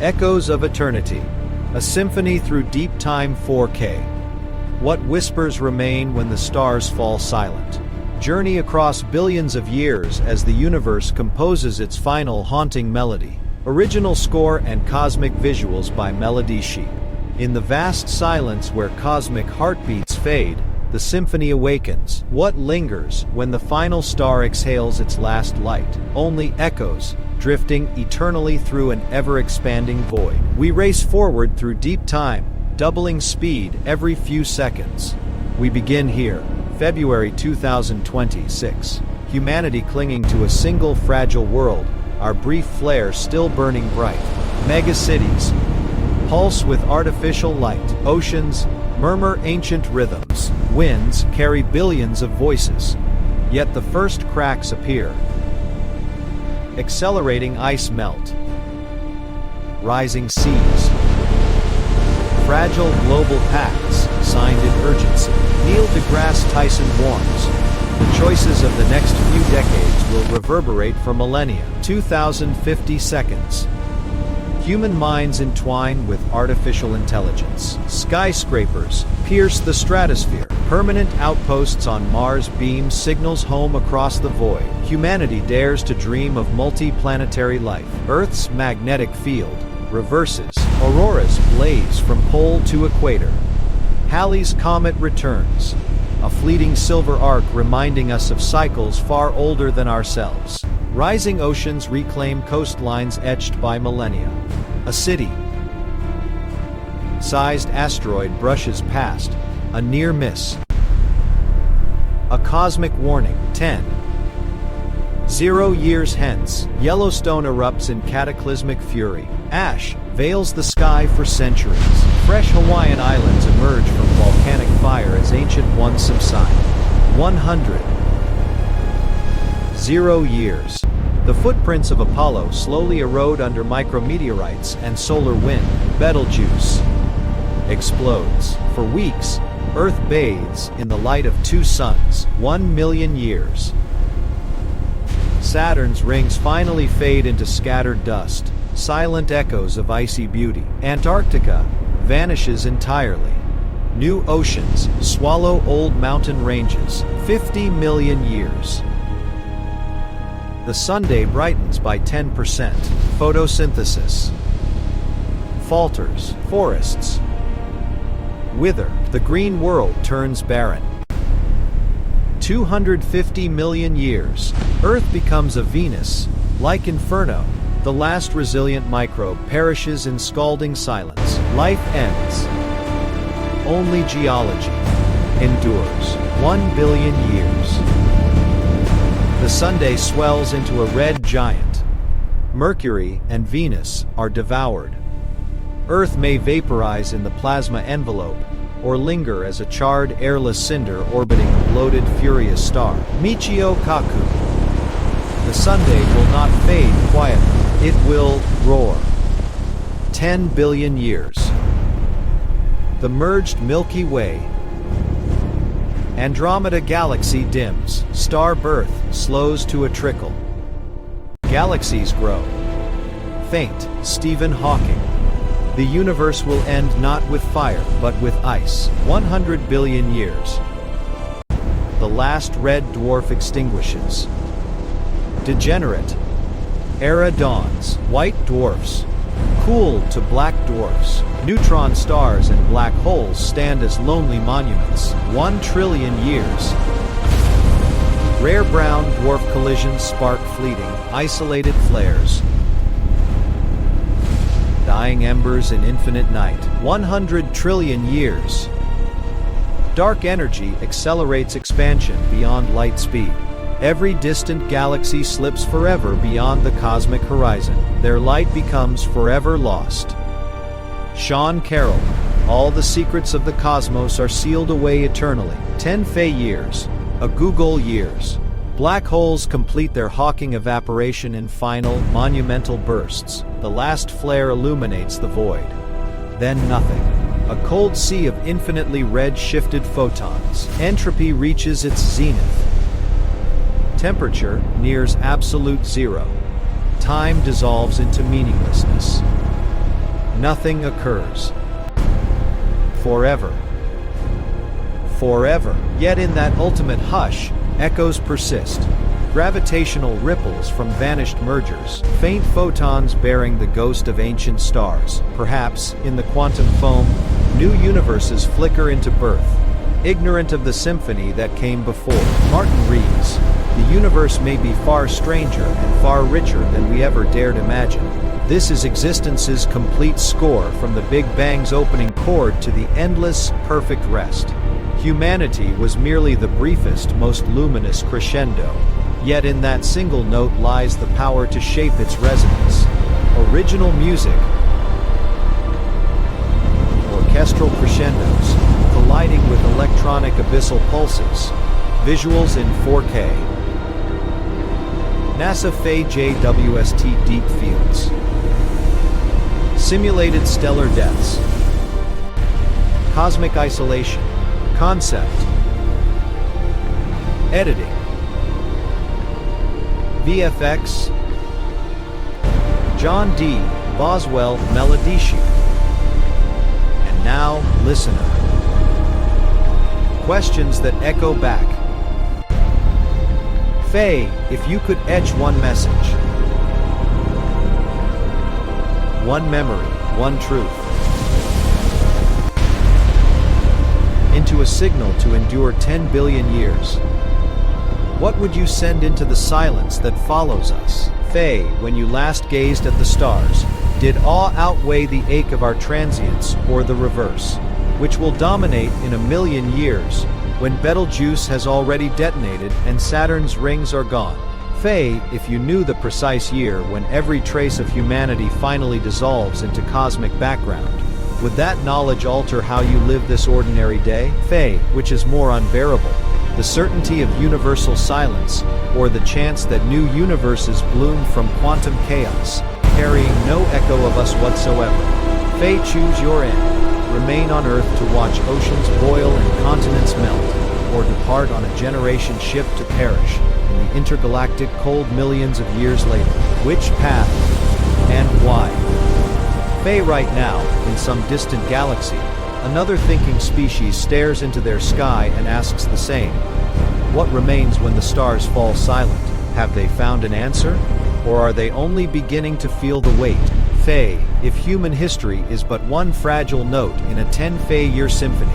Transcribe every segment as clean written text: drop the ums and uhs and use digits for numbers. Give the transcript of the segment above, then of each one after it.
Echoes of Eternity. A Symphony Through Deep Time 4K. What whispers remain when the stars fall silent? Journey across billions of years as the universe composes its final haunting melody. Original score and cosmic visuals by Melody Sheep. In the vast silence where cosmic heartbeats fade, the symphony awakens. What lingers when the final star exhales its last light? Only echoes, drifting eternally through an ever-expanding void. We race forward through deep time, doubling speed every few seconds. We begin here, February 2026. Humanity clinging to a single fragile world, our brief flare still burning bright. Megacities pulse with artificial light. Oceans murmur ancient rhythms. Winds carry billions of voices. Yet the first cracks appear. Accelerating ice melt. Rising seas. Fragile global pacts, signed in urgency. Neil deGrasse Tyson warns. The choices of the next few decades will reverberate for millennia. 2050 seconds. Human minds entwine with artificial intelligence. Skyscrapers pierce the stratosphere. Permanent outposts on Mars beam signals home across the void. Humanity dares to dream of multi-planetary life. Earth's magnetic field reverses. Auroras blaze from pole to equator. Halley's Comet returns. A fleeting silver arc reminding us of cycles far older than ourselves. Rising oceans reclaim coastlines etched by millennia. A city-sized asteroid brushes past, a near miss. A cosmic warning. 10,000 years hence, Yellowstone erupts in cataclysmic fury. Ash veils the sky for centuries. Fresh Hawaiian islands emerge from volcanic fire as ancient ones subside. 100,000 years. The footprints of Apollo slowly erode under micrometeorites and solar wind. Betelgeuse explodes. For weeks, Earth bathes in the light of two suns. 1 million years. Saturn's rings finally fade into scattered dust, silent echoes of icy beauty. Antarctica vanishes entirely. New oceans swallow old mountain ranges. 50 million years. The Sunday brightens by 10%. Photosynthesis falters. Forests wither. The green world turns barren. 250 million years. Earth becomes a Venus. Like Inferno, the last resilient microbe perishes in scalding silence. Life ends. Only geology endures. 1 billion years. The Sunday swells into a red giant. Mercury and Venus are devoured. Earth may vaporize in the plasma envelope, or linger as a charred, airless cinder orbiting a bloated, furious star. Michio Kaku. The Sunday will not fade quietly. It will roar. 10 billion years. The merged Milky Way. Andromeda Galaxy dims. Star birth slows to a trickle. Galaxies grow. Faint. Stephen Hawking. The universe will end not with fire, but with ice. 100 billion years. The last red dwarf extinguishes. Degenerate. Era dawns. White dwarfs cool to black dwarfs. Neutron stars and black holes stand as lonely monuments. 1 trillion years. Rare brown dwarf collisions spark fleeting, isolated flares. Dying embers in infinite night. 100 trillion years. Dark energy accelerates expansion beyond light speed. Every distant galaxy slips forever beyond the cosmic horizon. Their light becomes forever lost. Sean Carroll. All the secrets of the cosmos are sealed away eternally. 10 Fey years. A Google years. Black holes complete their Hawking evaporation in final, monumental bursts. The last flare illuminates the void. Then nothing. A cold sea of infinitely red-shifted photons. Entropy reaches its zenith. Temperature nears absolute zero. Time dissolves into meaninglessness. nothing occurs. Forever. Forever. Yet in that ultimate hush, echoes persist. Gravitational ripples from vanished mergers, faint photons bearing the ghost of ancient stars. Perhaps, in the quantum foam, new universes flicker into birth, ignorant of the symphony that came before. Martin reads, "The universe may be far stranger and far richer than we ever dared imagine. This is existence's complete score from the Big Bang's opening chord to the endless, perfect rest. Humanity was merely the briefest, most luminous crescendo. Yet in that single note lies the power to shape its resonance. Original music, orchestral crescendos, colliding with electronic abyssal pulses, visuals in 4K. NASA Phi JWST deep fields. Simulated stellar deaths. Cosmic isolation. Concept. Editing. VFX. John D. Boswell Melodici. And now, listener. Questions that echo back. Faye, if you could etch one message, one memory, one truth, into a signal to endure 10 billion years, what would you send into the silence that follows us? Faye, when you last gazed at the stars, did awe outweigh the ache of our transience, or the reverse, which will dominate in a million years, when Betelgeuse has already detonated and Saturn's rings are gone? Faye, if you knew the precise year when every trace of humanity finally dissolves into cosmic background, would that knowledge alter how you live this ordinary day? Faye, which is more unbearable, the certainty of universal silence, or the chance that new universes bloom from quantum chaos, carrying no echo of us whatsoever? Faye, choose your end. Remain on Earth to watch oceans boil and continents melt, or depart on a generation ship to perish in the intergalactic cold millions of years later. Which path, and why? Faye, right now, in some distant galaxy, another thinking species stares into their sky and asks the same. What remains when the stars fall silent? Have they found an answer? Or are they only beginning to feel the weight? Faye, if human history is but one fragile note in a 10-Faye-year symphony,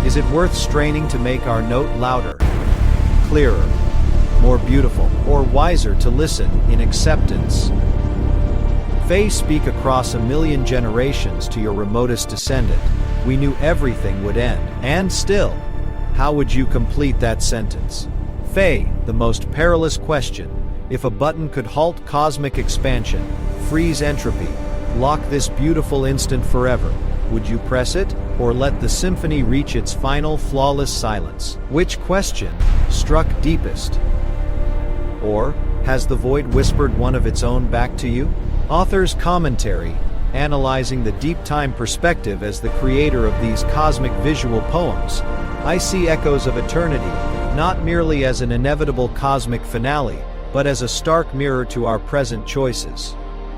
is it worth straining to make our note louder, clearer, more beautiful, or wiser to listen in acceptance? Faye, speak across a million generations to your remotest descendant. We knew everything would end. And still, how would you complete that sentence? Faye, the most perilous question. If a button could halt cosmic expansion, freeze entropy, lock this beautiful instant forever, would you press it, or let the symphony reach its final flawless silence? Which question struck deepest? Or, has the void whispered one of its own back to you? Author's commentary, analyzing the deep time perspective as the creator of these cosmic visual poems. I see echoes of eternity, not merely as an inevitable cosmic finale, but as a stark mirror to our present choices.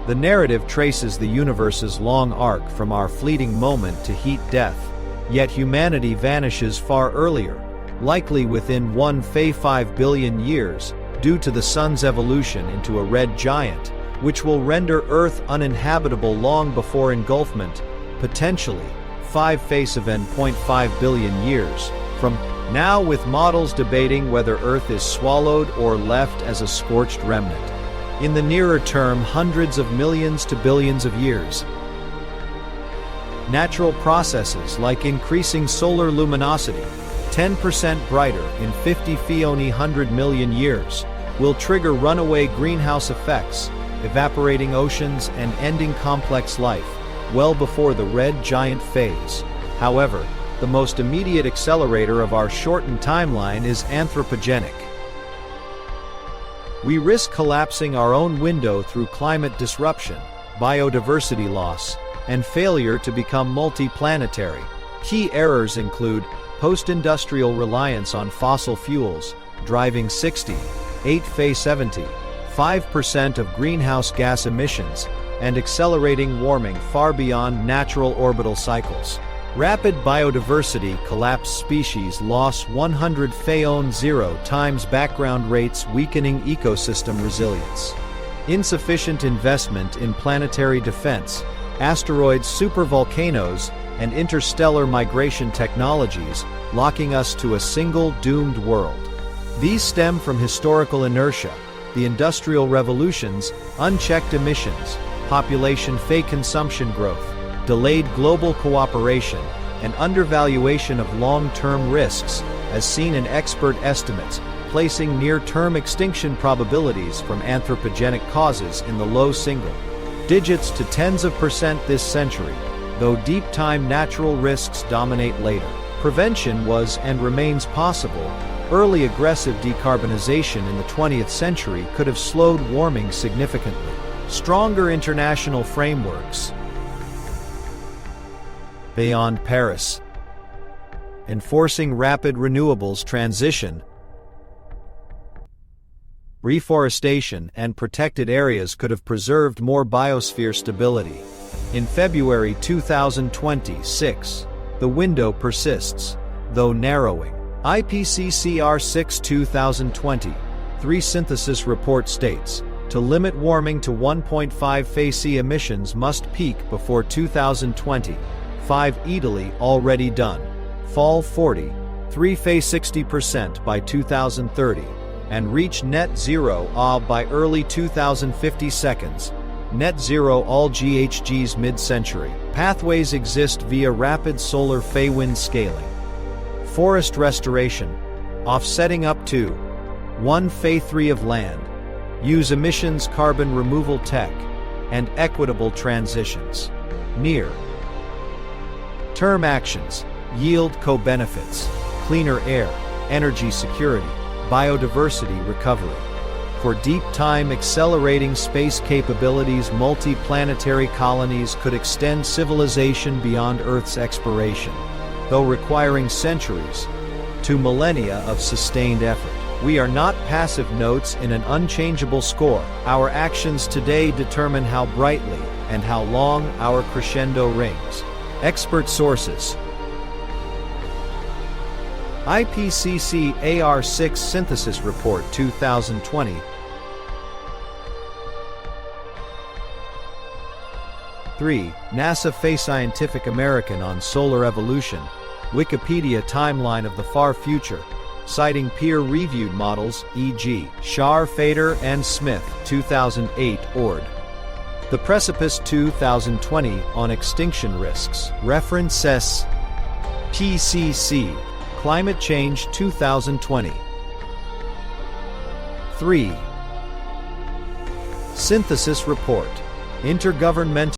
The narrative traces the universe's long arc from our fleeting moment to heat death, yet humanity vanishes far earlier, likely within 1.5 billion years, due to the sun's evolution into a red giant, which will render Earth uninhabitable long before engulfment, potentially 5.5 billion years from now, with models debating whether Earth is swallowed or left as a scorched remnant. In the nearer term, hundreds of millions to billions of years. Natural processes like increasing solar luminosity, 10% brighter in 50 Fioni 100 million years, will trigger runaway greenhouse effects, evaporating oceans and ending complex life, well before the red giant phase. However, the most immediate accelerator of our shortened timeline is anthropogenic. We risk collapsing our own window through climate disruption, biodiversity loss, and failure to become multi-planetary. Key errors include post-industrial reliance on fossil fuels, driving 60, 8 Fe 70, 5% of greenhouse gas emissions, and accelerating warming far beyond natural orbital cycles. Rapid biodiversity collapse, species loss 100 times background rates, weakening ecosystem resilience. Insufficient investment in planetary defense, asteroids, supervolcanoes, and interstellar migration technologies, locking us to a single doomed world. These stem from historical inertia, the industrial revolutions, unchecked emissions, population fake consumption growth, delayed global cooperation, and undervaluation of long-term risks, as seen in expert estimates, placing near-term extinction probabilities from anthropogenic causes in the low single digits to tens of % this century, though deep-time natural risks dominate later. Prevention was and remains possible. Early aggressive decarbonization in the 20th century could have slowed warming significantly. Stronger international frameworks beyond Paris, enforcing rapid renewables transition, reforestation, and protected areas could have preserved more biosphere stability. In February 2026, the window persists, though narrowing. IPCC R6 2020 synthesis report states, to limit warming to 1.5 Fac emissions must peak before 2020. 5 Italy already done. Fall 40, 3 Fac 60% by 2030, and reach net zero by early 2050 seconds. Net zero all GHGs mid-century. Pathways exist via rapid solar wind scaling. Forest restoration, offsetting up to 1 Fac 3 of land. Use emissions carbon removal tech, and equitable transitions. Near-term actions, yield co-benefits, cleaner air, energy security, biodiversity recovery. For deep-time accelerating space capabilities, multi-planetary colonies could extend civilization beyond Earth's exploration, though requiring centuries to millennia of sustained effort. We are not passive notes in an unchangeable score. Our actions today determine how brightly and how long our crescendo rings. Expert sources: IPCC AR6 Synthesis Report 2020. NASA Scientific American on Solar Evolution. Wikipedia Timeline of the Far Future, citing peer-reviewed models, e.g., Shar, Fader, and Smith, 2008, Ord. The Precipice 2020 on Extinction Risks. References: PCC. Climate Change 2020. Synthesis Report. Intergovernmental